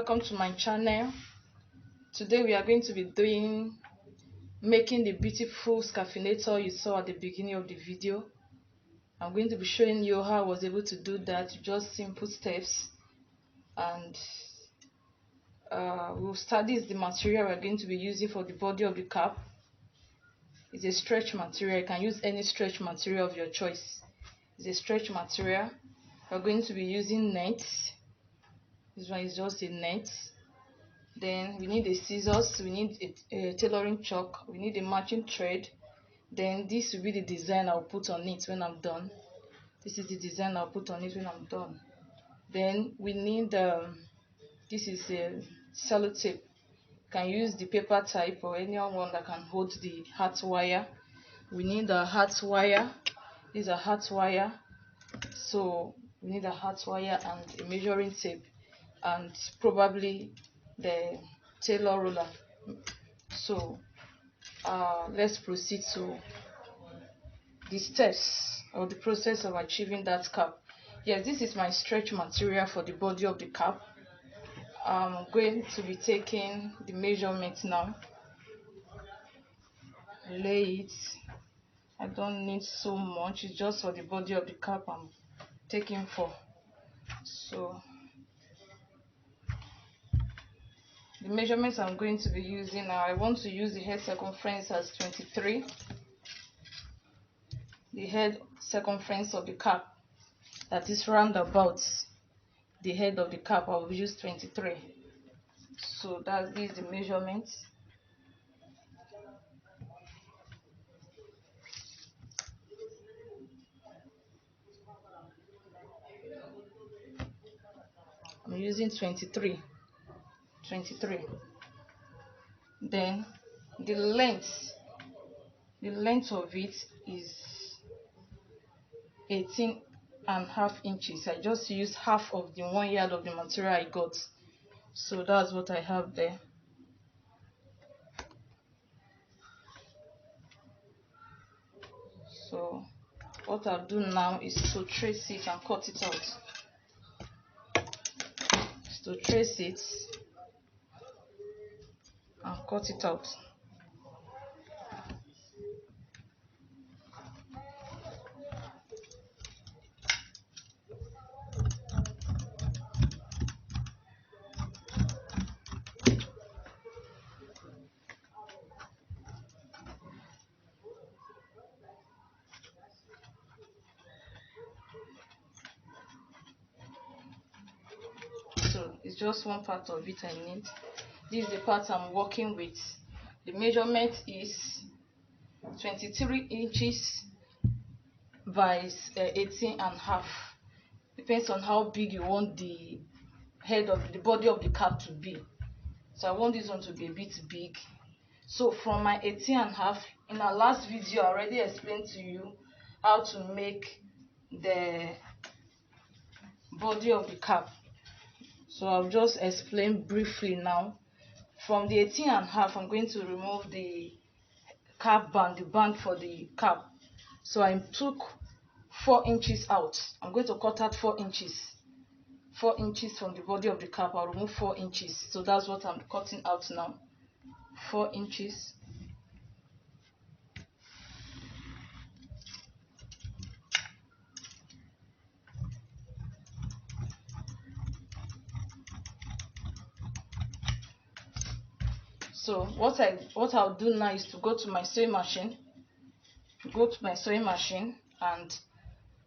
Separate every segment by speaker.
Speaker 1: welcome to my channel. Today we are going to be making the beautiful scarfinator you saw at the beginning of the video. I'm going to be showing you how I was able to do that, just simple steps. And we'll start. This is the material we're going to be using for the body of the cap. It's a stretch material. You can use any stretch material of your choice. It's a stretch material. We're going to be using net. This one is just a net. Then we need a scissors, we need a tailoring chalk, we need a matching thread. Then this will be the design I'll put on it when I'm done. This is the design I'll put on it when I'm done. Then we need this is a sellotape. You can use the paper type or any one that can hold the heart wire. We need a heart wire. This is a heart wire. So we need a heart wire and a measuring tape, and probably the tailor ruler. So let's proceed to the steps or the process of achieving that cap. Yes, this is my stretch material for the body of the cap. I'm going to be taking the measurement now. Lay it. I don't need so much, it's just for the body of the cap I'm taking for. So the measurements I'm going to be using now, I want to use the head circumference as 23. The head circumference of the cap, that is roundabout the head of the cap, I will use 23. So this is the measurement. I'm using 23. Then the length of it is 18.5 inches. I just used half of the 1 yard of the material I got, so that's what I have there. So what I'll do now is to trace it and cut it out. To trace it and cut it out. So it's just one part of it I need. This is the part I'm working with. The measurement is 23 inches by 18.5. Depends on how big you want the head of the body of the cap to be. So I want this one to be a bit big. So from my 18.5, in our last video I already explained to you how to make the body of the cap. So I'll just explain briefly now. From the 18.5, I'm going to remove the cap band, the band for the cap. So I took 4 inches out. I'm going to cut out 4 inches. 4 inches from the body of the cap. I'll remove 4 inches. So that's what I'm cutting out now. 4 inches. So what I'll do now is to go to my sewing machine. And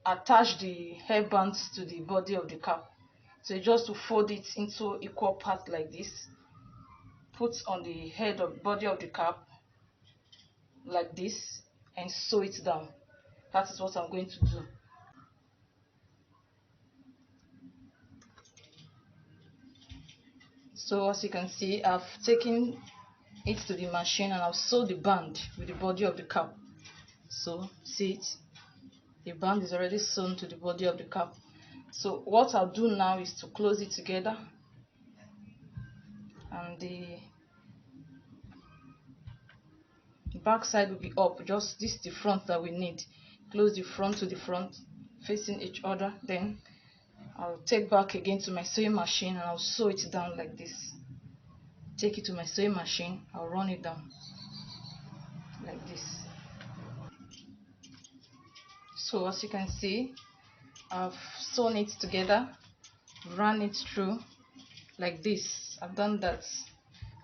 Speaker 1: attach the hairbands to the body of the cap. So just to fold it into equal parts like this. Put on the head of body of the cap like this and sew it down. That is what I'm going to do. So as you can see, I've taken it to the machine and I've sewed the band with the body of the cap. So see it, the band is already sewn to the body of the cap. So what I'll do now is to close it together, and the back side will be up. Just this is the front that we need. Close the front to the front, facing each other. Then I'll take back again to my sewing machine and I'll sew it down like this. Take it to my sewing machine, I'll run it down like this. So as you can see, I've sewn it together, run it through like this. I've done that.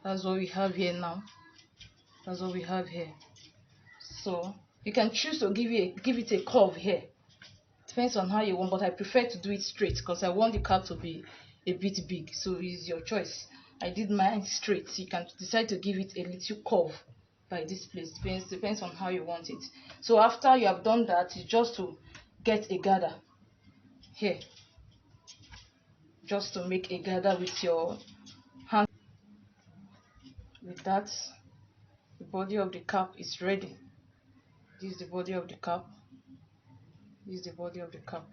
Speaker 1: That's what we have here now. That's what we have here. So you can choose to give it a curve here. Depends on how you want, but I prefer to do it straight because I want the cap to be a bit big. So it's your choice. I did mine straight. You can decide to give it a little curve by this place. Depends on how you want it. So after you have done that, it's just to get a gather here, just to make a gather with your hand. With that, the body of the cap is ready. This is the body of the cap. This is the body of the cap.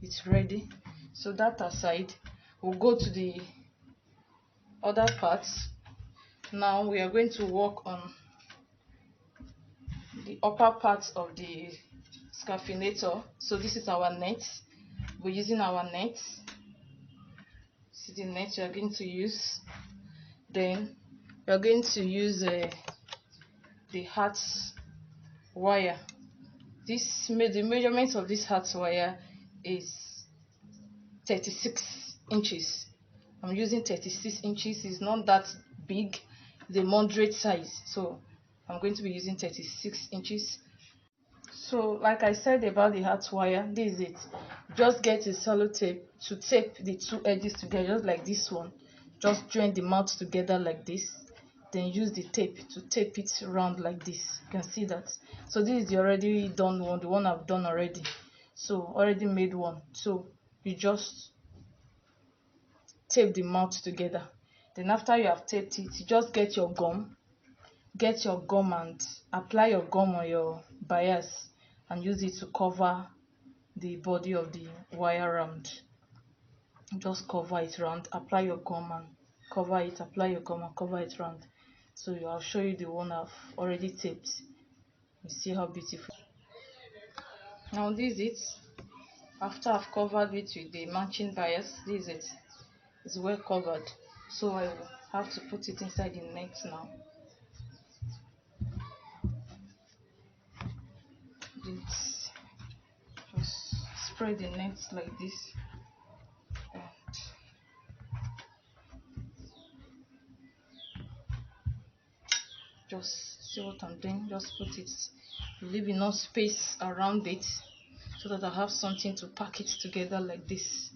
Speaker 1: It's ready. So that aside, we'll go to the other parts. Now we are going to work on the upper part of the scarfinator. So this is our net. We're using our net. This is the net we are going to use. Then we are going to use the heart wire. The measurement of this heart wire is 36 inches. I'm using 36 inches. It's not that big, the moderate size, so I'm going to be using 36 inches. So like I said about the heart wire, this is it. Just get a sellotape to tape the two edges together, just like this one. Just join the mouth together like this, then use the tape to tape it around like this. You can see that. So this is the already done one, the one I've done already. So already made one. So you just tape the mouth together. Then after you have taped it, you just get your gum and apply your gum on your bias and use it to cover the body of the wire round. Just cover it round, apply your gum and cover it, apply your gum and cover it round. So I'll show you the one I've already taped. You see how beautiful. Now this is it. After I've covered it with the matching bias, this is it. It's well covered. So I will have to put it inside the net now. Just spread the net like this and just see what I'm doing. Just put it, leave enough space around it so that I have something to pack it together like this.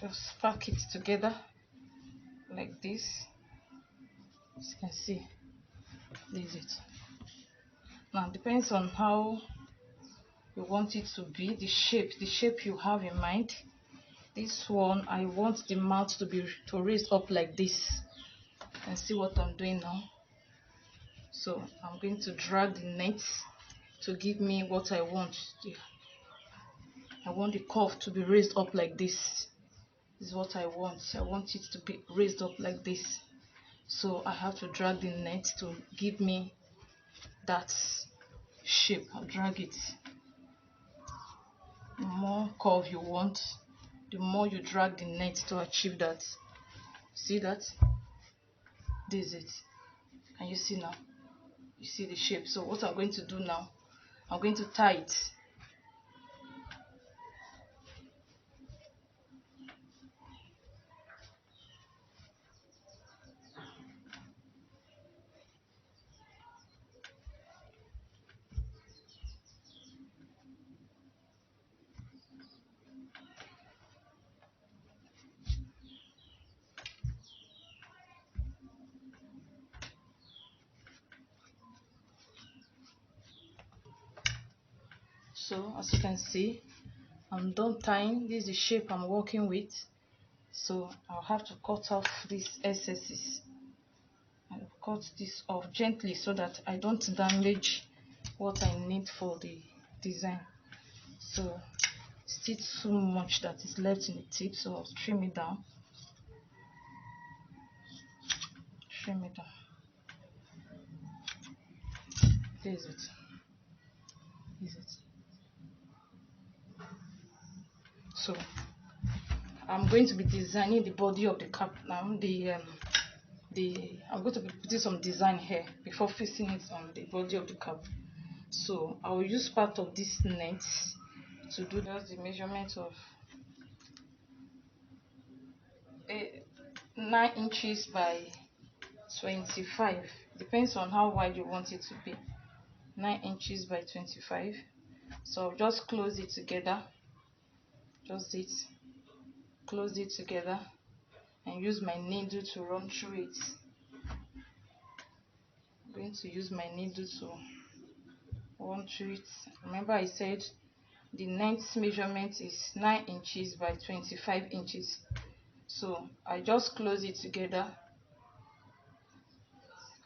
Speaker 1: Just pack it together like this. As you can see, this is it. Now depends on how you want it to be, the shape you have in mind. This one, I want the mouth to raise up like this. And see what I'm doing now. So I'm going to drag the net to give me what I want. I want the curve to be raised up like this. This is what I want. I want it to be raised up like this. So I have to drag the net to give me that shape. I'll drag it. The more curve you want, the more you drag the net to achieve that. See that? This is it. Can you see now? You see the shape. So what I'm going to do now, I'm going to tie it. So as you can see, I'm done tying. This is the shape I'm working with. So I'll have to cut off these excesses. I'll cut this off gently so that I don't damage what I need for the design. So still too much that is left in the tip, so I'll trim it down. Trim it down. This is it. This is it. So I'm going to be designing the body of the cap now. I'm going to be putting some design here before fixing it on the body of the cap. So I will use part of this net to do just the measurement of 9 inches by 25. Depends on how wide you want it to be. 9 inches by 25. So I'll just close it together. Close it together and use my needle to run through it. I'm going to use my needle to run through it. Remember I said the next measurement is 9 inches by 25 inches. So I just close it together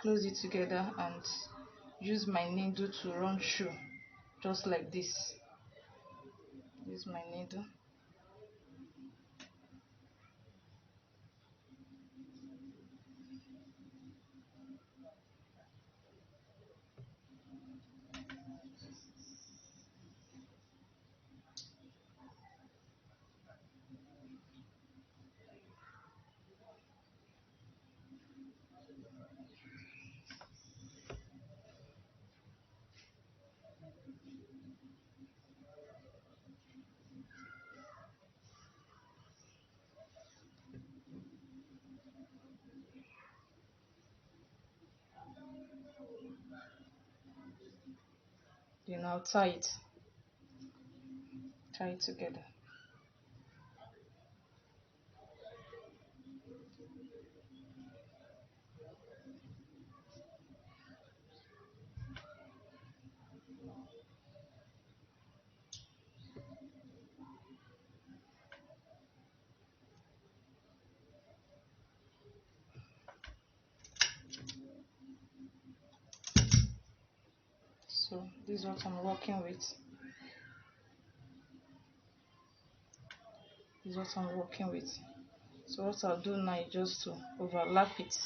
Speaker 1: and use my needle to run through, just like this. Use my needle. Then I'll tie it together. So this is what I'm working with. So what I'll do now is just to overlap it.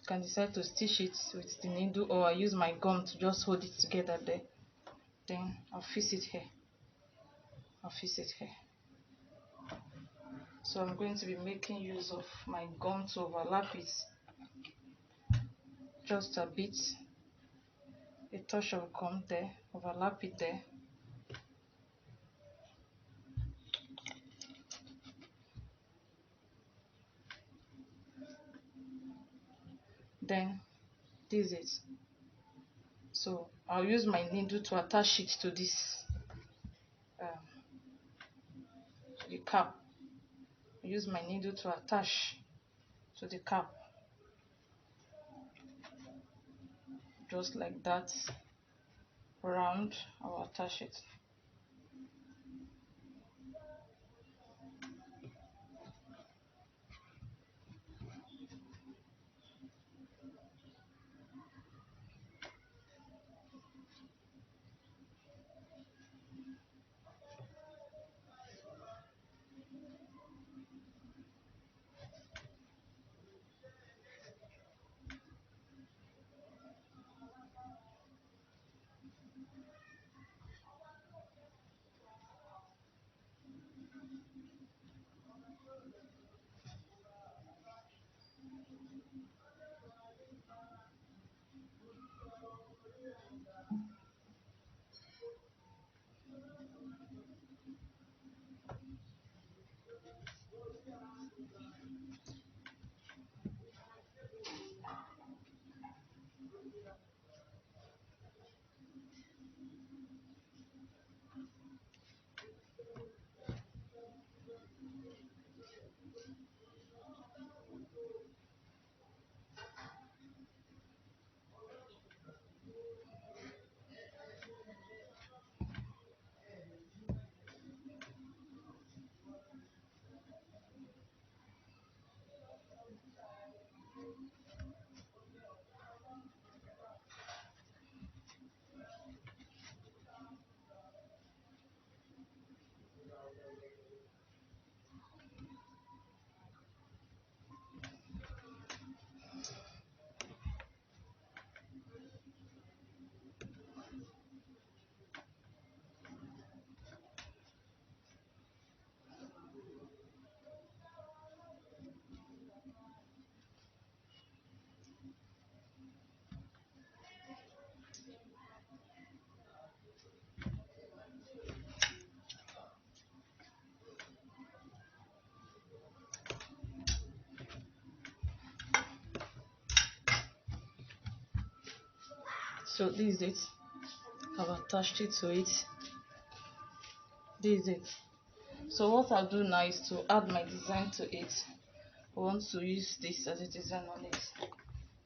Speaker 1: You can decide to stitch it with the needle, or I use my gum to just hold it together there. Then I'll fix it here. So I'm going to be making use of my gum to overlap it. Just a bit, a touch of gum there, overlap it there. Then this is it. So I'll use my needle to attach it to this the cap. Use my needle to attach to the cap, just like that. Round, I'll attach it. So this is it. I've attached it to it. This is it. So what I'll do now is to add my design to it. I want to use this as a design on it.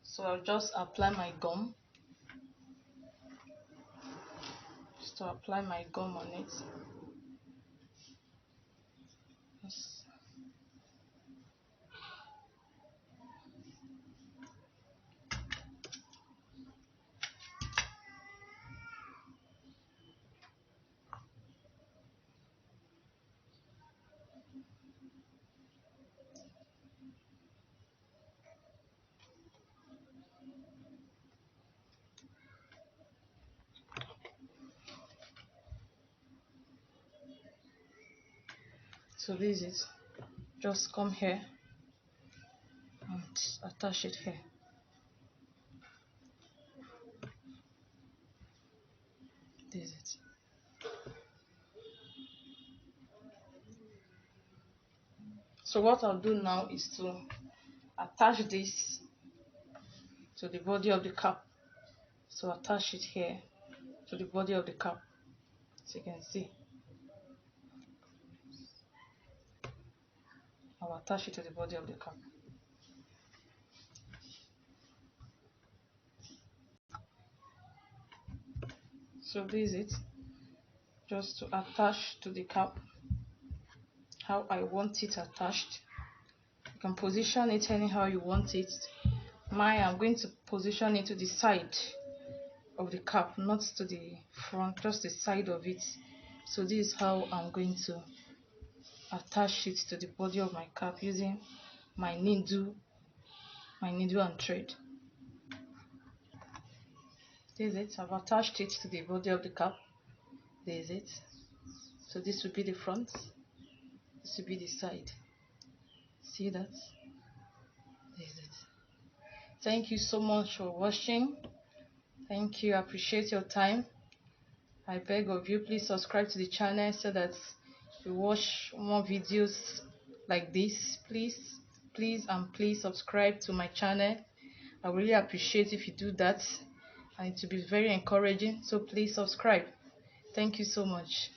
Speaker 1: So I'll just apply my gum. Just to apply my gum on it. Yes. So this is it. Just come here and attach it here. This is it. So what I'll do now is to attach this to the body of the cap. So attach it here to the body of the cap, as you can see. I'll attach it to the body of the cap. So this is it. Just to attach to the cap how I want it attached. You can position it anyhow you want it. I'm going to position it to the side of the cap, not to the front, just the side of it. So this is how I'm going to attach it to the body of my cap using my needle and thread. This is it. I've attached it to the body of the cap. This is it. So this will be the front, this will be the side. See that? This is it. Thank you so much for watching. Thank you. I appreciate your time. I beg of you, please subscribe to the channel so that you watch more videos like this. Please subscribe to my channel. I really appreciate if you do that, and it will be very encouraging. So please subscribe. Thank you so much.